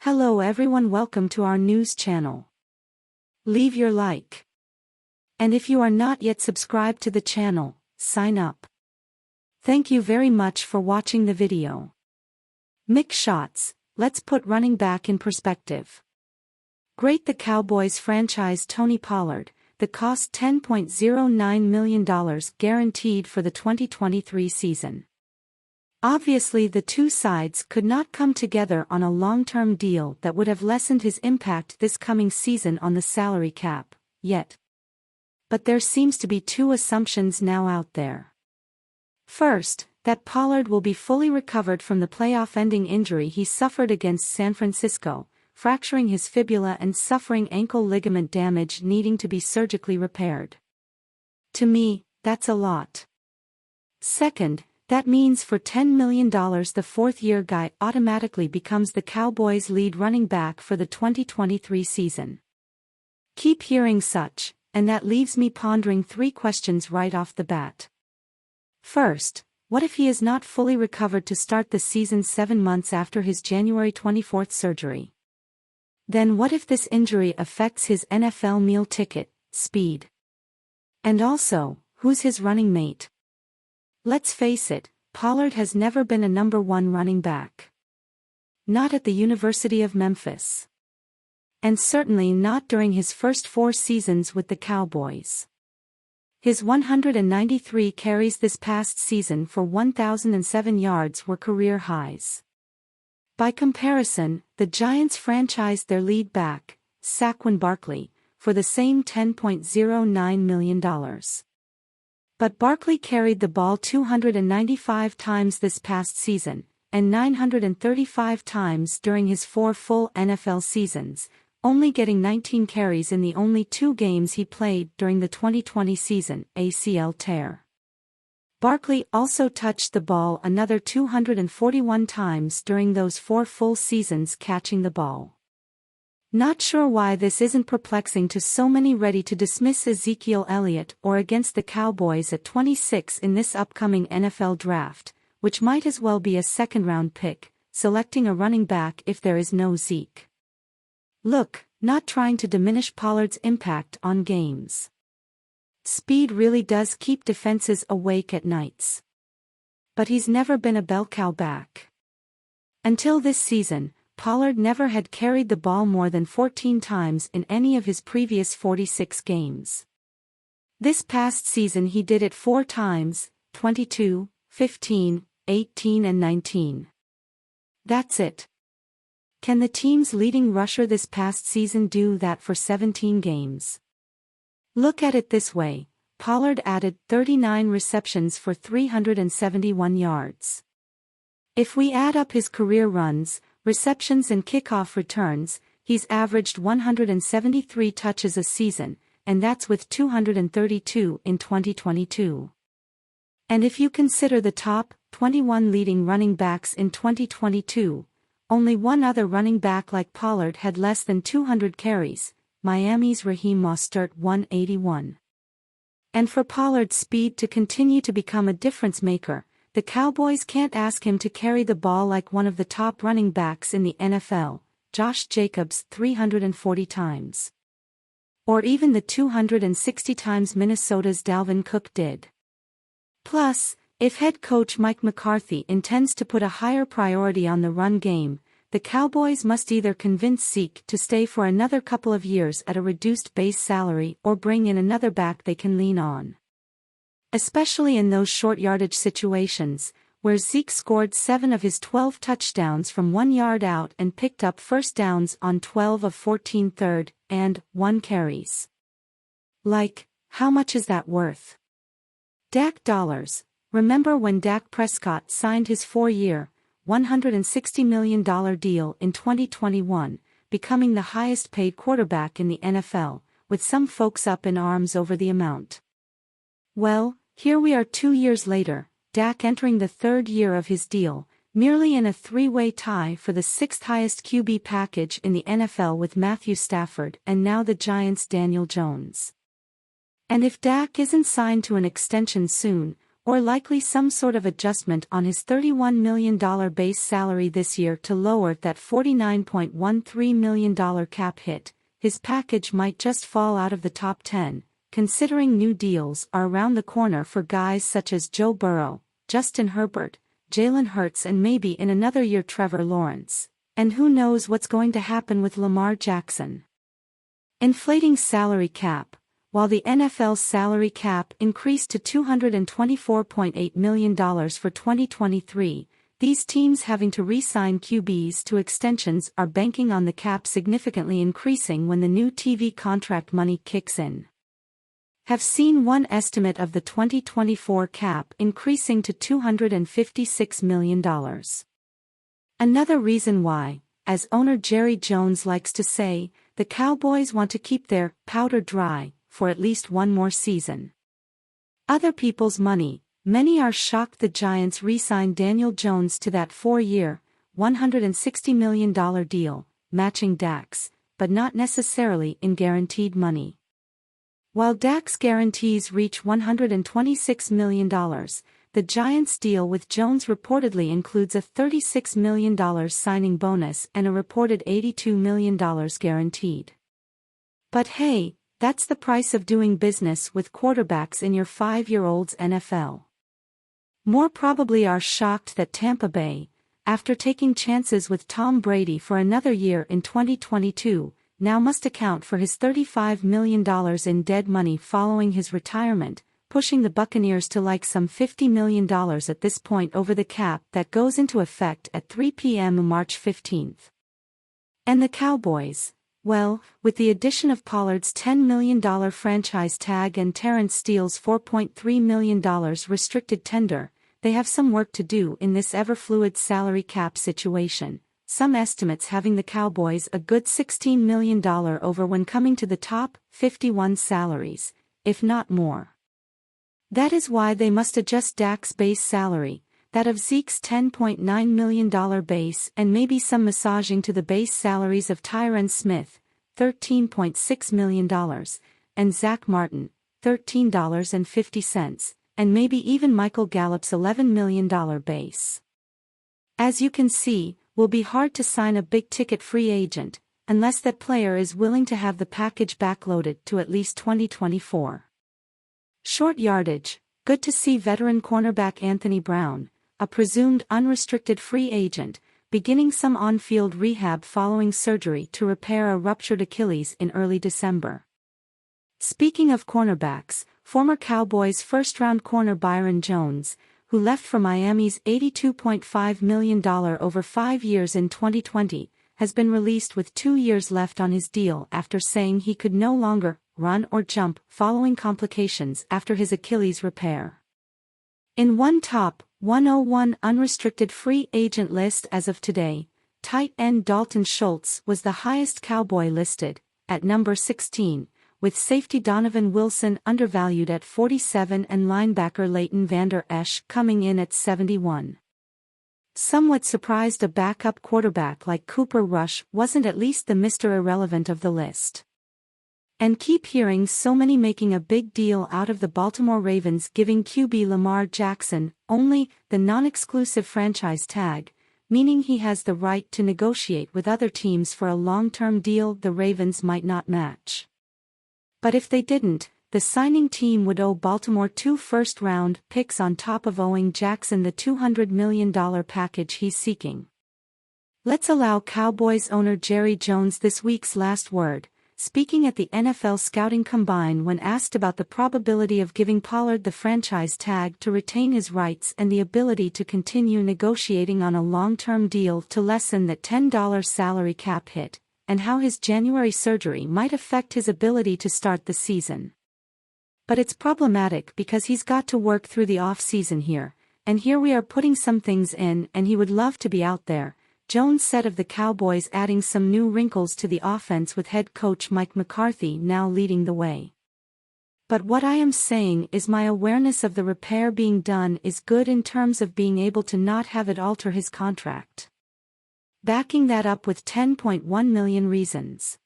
Hello everyone, welcome to our news channel. Leave your like. And if you are not yet subscribed to the channel, sign up. Thank you very much for watching the video. Mick shots, let's put running back in perspective. Great. The Cowboys franchise Tony Pollard, the cost $10.09 million guaranteed for the 2023 season. Obviously the two sides could not come together on a long-term deal that would have lessened his impact this coming season on the salary cap, yet. But there seems to be two assumptions now out there. First, that Pollard will be fully recovered from the playoff-ending injury he suffered against San Francisco, fracturing his fibula and suffering ankle ligament damage needing to be surgically repaired. To me, that's a lot. Second, that means for $10 million the fourth-year guy automatically becomes the Cowboys' lead running back for the 2023 season. Keep hearing such, and that leaves me pondering three questions right off the bat. First, what if he is not fully recovered to start the season 7 months after his January 24th surgery? Then what if this injury affects his NFL meal ticket, speed? And also, who's his running mate? Let's face it, Pollard has never been a number one running back. Not at the University of Memphis. And certainly not during his first 4 seasons with the Cowboys. His 193 carries this past season for 1,007 yards were career highs. By comparison, the Giants franchised their lead back, Saquon Barkley, for the same $10.09 million. But Barkley carried the ball 295 times this past season, and 935 times during his 4 full NFL seasons, only getting 19 carries in the only 2 games he played during the 2020 season, ACL tear. Barkley also touched the ball another 241 times during those 4 full seasons catching the ball. Not sure why this isn't perplexing to so many ready to dismiss Ezekiel Elliott or against the Cowboys at 26 in this upcoming NFL draft, which might as well be a second-round pick, selecting a running back if there is no Zeke. Look, not trying to diminish Pollard's impact on games. Speed really does keep defenses awake at nights. But he's never been a bell cow back. Until this season, Pollard never had carried the ball more than 14 times in any of his previous 46 games. This past season he did it 4 times, 22, 15, 18 and 19. That's it. Can the team's leading rusher this past season do that for 17 games? Look at it this way, Pollard added 39 receptions for 371 yards. If we add up his career runs, receptions and kickoff returns, he's averaged 173 touches a season, and that's with 232 in 2022. And if you consider the top 21 leading running backs in 2022, only one other running back like Pollard had less than 200 carries, Miami's Raheem Mostert 181. And for Pollard's speed to continue to become a difference maker, the Cowboys can't ask him to carry the ball like one of the top running backs in the NFL, Josh Jacobs 340 times. Or even the 260 times Minnesota's Dalvin Cook did. Plus, if head coach Mike McCarthy intends to put a higher priority on the run game, the Cowboys must either convince Zeke to stay for another couple of years at a reduced base salary or bring in another back they can lean on. Especially in those short yardage situations, where Zeke scored 7 of his 12 touchdowns from 1 yard out and picked up first downs on 12 of 14 third and 1 carries. Like, how much is that worth? Dak dollars. Remember when Dak Prescott signed his 4-year, $160 million deal in 2021, becoming the highest-paid quarterback in the NFL, with some folks up in arms over the amount. Well, here we are 2 years later, Dak entering the 3rd year of his deal, merely in a 3-way tie for the 6th highest QB package in the NFL with Matthew Stafford and now the Giants' Daniel Jones. And if Dak isn't signed to an extension soon, or likely some sort of adjustment on his $31 million base salary this year to lower that $49.13 million cap hit, his package might just fall out of the top 10, considering new deals are around the corner for guys such as Joe Burrow, Justin Herbert, Jalen Hurts, and maybe in another year Trevor Lawrence. And who knows what's going to happen with Lamar Jackson. Inflating salary cap. While the NFL's salary cap increased to $224.8 million for 2023, these teams having to re-sign QBs to extensions are banking on the cap significantly increasing when the new TV contract money kicks in. Have seen one estimate of the 2024 cap increasing to $256 million. Another reason why, as owner Jerry Jones likes to say, the Cowboys want to keep their powder dry for at least one more season. Other people's money. Many are shocked the Giants re-signed Daniel Jones to that 4-year, $160 million deal, matching Dak's, but not necessarily in guaranteed money. While Dak's guarantees reach $126 million, the Giants' deal with Jones reportedly includes a $36 million signing bonus and a reported $82 million guaranteed. But hey, that's the price of doing business with quarterbacks in your 5-year-old's NFL. More probably are shocked that Tampa Bay, after taking chances with Tom Brady for another year in 2022, now must account for his $35 million in dead money following his retirement, pushing the Buccaneers to like some $50 million at this point over the cap that goes into effect at 3 p.m. March 15th. And the Cowboys, well, with the addition of Pollard's $10 million franchise tag and Terrence Steele's $4.3 million restricted tender, they have some work to do in this ever-fluid salary cap situation, some estimates having the Cowboys a good $16 million over when coming to the top 51 salaries, if not more. That is why they must adjust Dak's base salary, that of Zeke's $10.9 million base, and maybe some massaging to the base salaries of Tyron Smith, $13.6 million, and Zach Martin, $13.50, and maybe even Michael Gallup's $11 million base. As you can see, will be hard to sign a big-ticket free agent, unless that player is willing to have the package backloaded to at least 2024. Short yardage. Good to see veteran cornerback Anthony Brown, a presumed unrestricted free agent, beginning some on-field rehab following surgery to repair a ruptured Achilles in early December. Speaking of cornerbacks, former Cowboys first-round corner Byron Jones, who left for Miami's $82.5 million over 5 years in 2020, has been released with 2 years left on his deal after saying he could no longer run or jump following complications after his Achilles repair. In one top 101 unrestricted free agent list as of today, tight end Dalton Schultz was the highest Cowboy listed, at number 16, with safety Donovan Wilson undervalued at 47 and linebacker Leighton Vander Esch coming in at 71. Somewhat surprised a backup quarterback like Cooper Rush wasn't at least the Mr. Irrelevant of the list. And keep hearing so many making a big deal out of the Baltimore Ravens giving QB Lamar Jackson only the non-exclusive franchise tag, meaning he has the right to negotiate with other teams for a long-term deal the Ravens might not match. But if they didn't, the signing team would owe Baltimore 2 first-round picks on top of owing Jackson the $200 million package he's seeking. Let's allow Cowboys owner Jerry Jones this week's last word, speaking at the NFL Scouting Combine when asked about the probability of giving Pollard the franchise tag to retain his rights and the ability to continue negotiating on a long-term deal to lessen that $10 salary cap hit, and how his January surgery might affect his ability to start the season. But it's problematic because he's got to work through the off-season here, and here we are putting some things in and he would love to be out there, Jones said of the Cowboys, adding some new wrinkles to the offense with head coach Mike McCarthy now leading the way. But what I am saying is my awareness of the repair being done is good in terms of being able to not have it alter his contract. Backing that up with 10.1 million reasons.